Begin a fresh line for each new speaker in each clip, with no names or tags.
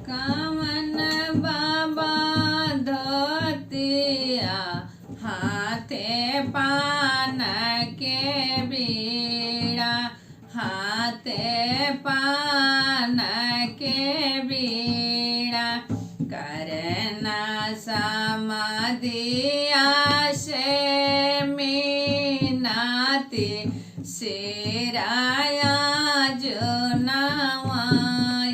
कामन बाबा धोतिया हाथे पान के बीड़ा, हाथे पान के बीड़ा। करना समाधिया से मीनाती सिराया जो नवाई।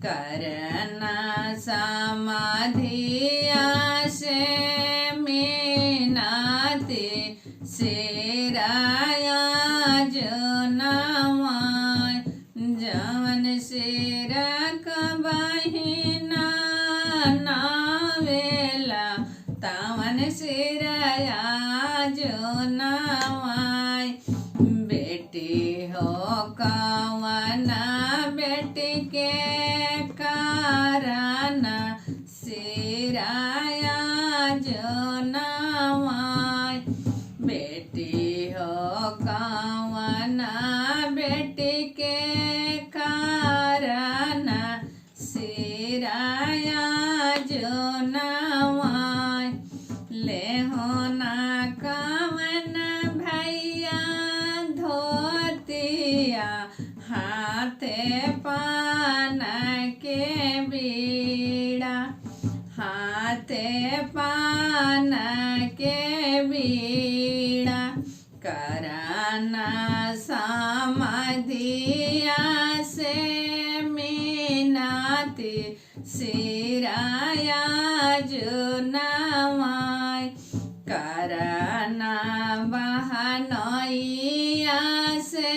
करना समाधिया से मीनाती सिराया जो नवाई। जवन सिर कबहिना नावेला तवन सिरया जो नवाई। बेटी हो कवना बेटी के कारण सिराया जो नवाई। बेटी हो कवना बेटी के कारण सिराया जो नवाई। ले हो ना कवन भैया धोतिया हाथे पान के बीड़ा, हाथे पान के बीड़ा। करना समाधिया से मीनाती सिराया जो नवाई। करना बहनोइया से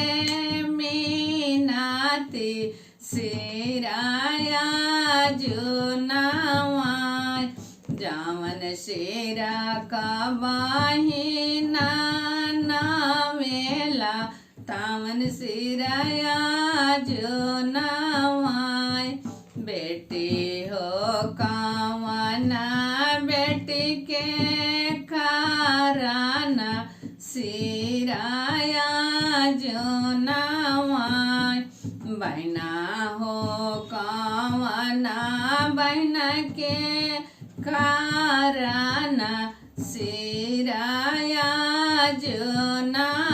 मीनाती सिराया जो नवाई। जावन सिरा का बहिना नावेला तावन सिराया जो नवाई। बेटी हो कवना बेटी के कारण सिराया जो नवाई। बहना हो कवना बहन के कारण सिराया जो नवाई।